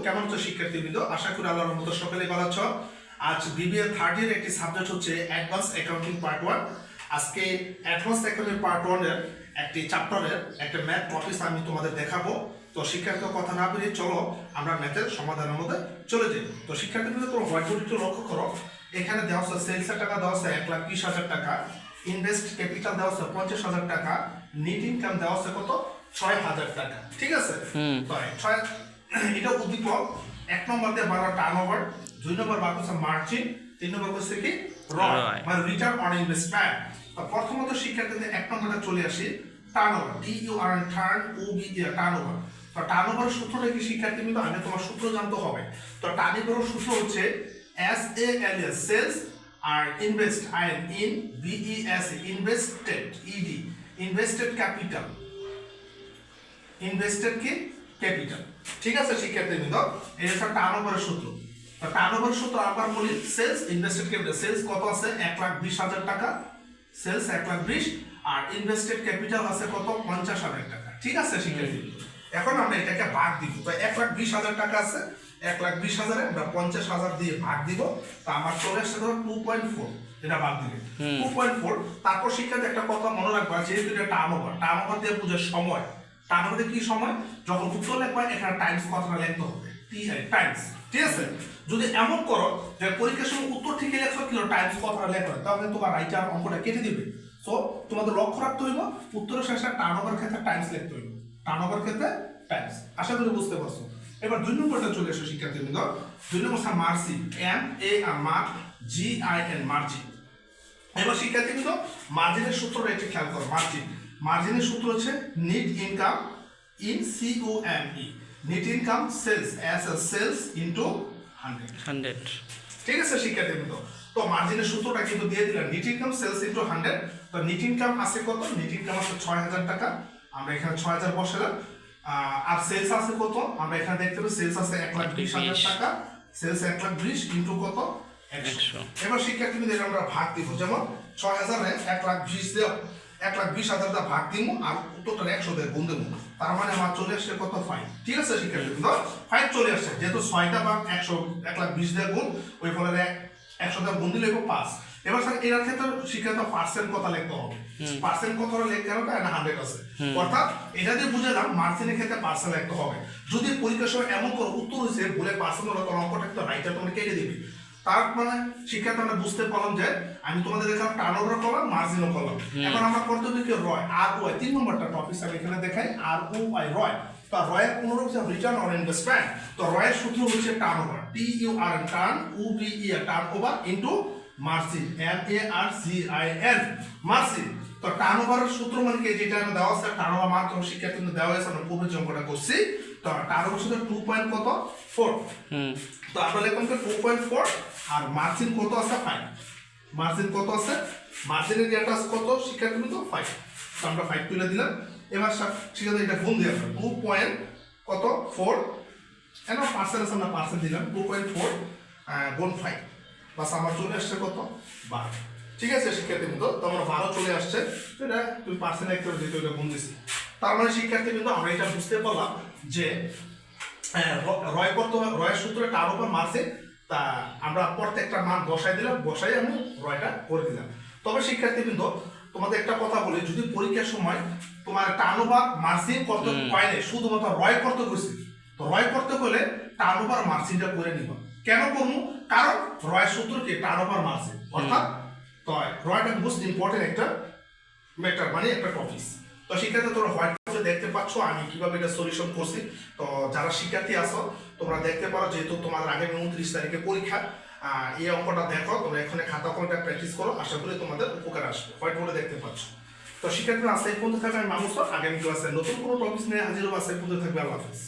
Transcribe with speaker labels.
Speaker 1: কেমন আছো শিক্ষার্থীবৃন্দ? আশা করি আল্লাহর রহমতে সকলেই ভালো আছো। আজ বিবিএ থার্ড ইয়ার একটি সাবজেক্ট হচ্ছে অ্যাডভান্স অ্যাকাউন্টিং পার্ট 1। আজকে অ্যাডভান্স অ্যাকাউন্টিং পার্ট 1 এর একটি চ্যাপ্টারের একটা ম্যাথ টপিক আমি তোমাদের দেখাবো। তো শিক্ষার্থী কথা না বেরিয়ে চলো আমরা ম্যাথের সমাধানের মধ্যে চলে যাই। তো শিক্ষার্থীবৃন্দ তোমরা হোয়াইট বোর্ডে একটু লক্ষ্য করো, এখানে দেওয়া আছে সেলসের টাকা দেওয়া আছে 1,20,000 টাকা, ইনভেস্ট ক্যাপিটাল দেওয়া আছে 50,000 টাকা, নেট ইনকাম দেওয়া আছে কত 6,000 টাকা। ঠিক আছে, এটা উদ্দীপক। 1 নম্বর দিয়ে বারো টার্নওভার, 2 নম্বর বার করছে মার্জিন, 3 নম্বর করছে কি রয় মানে রিটার্ন অন ইনভেস্টমেন্ট। তো প্রথমত শিক্ষার্থীদের 1 নম্বরটা চলে আসি টার্নওভার, টার্নওভার। তো টার্নওভারের সূত্রটা কি শিক্ষার্থী কিন্তু আগে তোমার সূত্র জানতে হবে। তো টার্নওভারের সূত্র হচ্ছে SALS সেলস আর invest invested invested capital invested কি ক্যাপিটাল। ঠিক আছে শিক্ষার্থীবৃন্দ, এই হচ্ছে টার্নওভারের সূত্র। তো টার্নওভারের সূত্র আবার বলি, সেলস ইনভেস্টেড ক্যাপিটাল, সেলস কত আছে 1,20,000 টাকা, সেলস 1,20,000 আর ইনভেস্টেড ক্যাপিটাল আছে কত 50,000 টাকা। ঠিক আছে শিক্ষার্থীবৃন্দ, এখন আমরা এটাকে ভাগ দিব। তো 1,20,000 টাকা আছে, 1,20,000 আমরা 50,000 দিয়ে ভাগ দিব। তো আমার চলে আসছে ধরো 2.4, এটা ভাগ দিলে 2.4। তারপর শিক্ষার্থী একটা কথা মনে রাখবা, যেহেতু এটা টার্নওভার দিয়ে বুঝে সময়, টার্নওভারে কি সময় যখন উত্তর লিখবা এখানে টাইমস কথাটা লিখতে হবে, টাইমস। ঠিক আছে, যদি এমন করো যে পরীক্ষার সময় উত্তর ঠিক লেখো কিন্তু টাইমস কথাটা লেখো, তাহলে তোমার রাইটার অঙ্কটা কেটে দিবে। সো তোমাদের লক্ষ্য রাখতে হইব উত্তরের শেষে টার্নওভার ক্ষেত্রে টাইমস লিখতে হইব, টার্নওভার ক্ষেত্রে টাইমস। আশা করি বুঝতে পারছো। এবার 2 নম্বরটা চলে এসো শিক্ষার্থীবৃন্দ। 2 নম্বর মার্জিন, MARGIN মার্জিন। এবার শিক্ষার্থীবৃন্দ মার্জিনের সূত্রটা একটু খেয়াল করো। মার্জিনের সূত্র হচ্ছে net income in COME, net income sales sales into 100। ঠিক আছে শিক্ষার্থীবৃন্দ, তো মার্জিনের সূত্রটা কিন্তু দিয়ে দিলাম, নেট ইনকাম সেলস ইনটু 100। তো নেট ইনকাম আছে কত, নেট ইনকাম আছে 6,000 টাকা, আমরা এখানে 6,000 বসালাম। আর সেলস আছে কত, আমরা এখানে দেখতে পাচ্ছি সেলস আছে 1,20,000 টাকা, সেলস 1,20,000 ইনটু কত 100। এবার শিক্ষার্থীবৃন্দ এটা আমরা ভাগ দিব, যেমন 6,000 এ 1,20,000 দেও, 1,20,000 দা ভাগ দিব আর উত্তরটা 100 দিয়ে গুণ দেব। তার মানে আমার চলে আসছে কত 5। ঠিক আছে শিক্ষার্থীবৃন্দ, 5 চলে আসছে, যেহেতু 6টা ভাগ 100 1,20,000 দিয়ে গুণ, ওই ফলে 100 দিয়ে গুণ দিলে 5। এবার স্যার এর ক্ষেত্রে শিক্ষার্থী পার্সেন্ট কথা লিখতে হবে, পার্সেন্ট কত লিখতে হবে কারণ 100 আছে, অর্থাৎ এটা দিয়ে বুঝালাম মার্জিনের ক্ষেত্রে পার্সেন্ট লিখতে হবে। যদি পরীক্ষার সময় এমন করে উত্তর হইছে ভুলে পার্সেন্ট হলো, তখন অঙ্কটা কিন্তু রাইটার তোমাকে কেটে দিবে। তার মানে শিক্ষার্থী আমরা বুঝতে পারলাম যে আমি তোমাদের দেখালাম টার্নওভার করলাম, মার্জিনও করলাম। এখন আমরা করতে হবে কি রয়, ROI 3 নম্বরটা টপিক আমি এখানে দেখাই, ROI রয়। তো রয়ের পুনরূপ হচ্ছে রিটার্ন অন ইনভেস্টমেন্ট। তো রয়ের সূত্র হচ্ছে turnover, TURN turnover into margin, MARGIN margin. তো টার্নওভারের সূত্র মানে কি, যেটা দেওয়া আছে টার্নওভার মান তোমার শিক্ষার্থীদের দেওয়া হয়েছে, আমরা পূর্বে যে অঙ্কটা করছি। তো টার্নওভার সূত্র 2.4। তো আমরা লিখলাম 2.4 আর মার্জিন কত আছে 5। মার্জিন কত আছে, মার্জিনের ডেটা আছে কত শিক্ষার্থীবৃন্দ 5। তো আমরা 5 তুলে দিলাম। এবার শিক্ষার্থী এটা গুণ দিয়ে আমরা 2.4 এনা পার্সেন্ট আছে, আমরা পার্সেন্ট দিলাম 2.4 গুণ 5, বাস আমার চলে আসছে কত 12। ঠিক আছে শিক্ষার্থীবৃন্দ, তো আমরা 12 চলে আসছে, এটা তুমি পার্সেন্ট একটা যেহেতু এটা গুণ দিছি। তার মানে শিক্ষার্থীবৃন্দ আমরা এটা বুঝতে পারলাম যে রয় করতে হবে, রয়ের সূত্রে টার্নওভার মার্জিন। তা আমরা প্রত্যেকটা মান বসাই দিলাম, বসাই আমি রয়টা করে দিলাম। তবে শিক্ষার্থীবৃন্দ তোমাদের একটা কথা বলি, যদি পরীক্ষার সময় তোমার টার্নওভার মার্জিন করতে হয় না, শুধুমাত্র রয় করতে বলছি, তো রয় করতে হলে টার্নওভার মার্জিনটা করে নিবা। কেন করবো, কারণ রয়ের সূত্র কি টার্নওভার মার্জিন, অর্থাৎ তো রয়টা মোস্ট ইম্পর্টেন্ট একটা ম্যাটার, মানে একটা টপিক। তো শিক্ষার্থী তোমরা হোয়াইট বোর্ডে দেখতে পাচ্ছ আমি কিভাবে এটা সলিউশন করছি। তো যারা শিক্ষার্থী আছো তোমরা দেখতে পারো, যেহেতু তোমাদের আগামী 29 তারিখে পরীক্ষা, এই অঙ্কটা দেখো, তোমরা এখানে খাতা কলমটা প্র্যাকটিস করো, আশা করি তোমাদের উপকার আসবে। হোয়াইট বোর্ডে দেখতে পাচ্ছ। তো শিক্ষার্থীরা আজকে এই পর্যন্ত থাকবে, আমি মামুস, আগামী ক্লাসে নতুন কোনো টপিক নিয়ে হাজির হবো। আজকে এই পর্যন্ত থাকবে, আল্লাহ হাফেজ।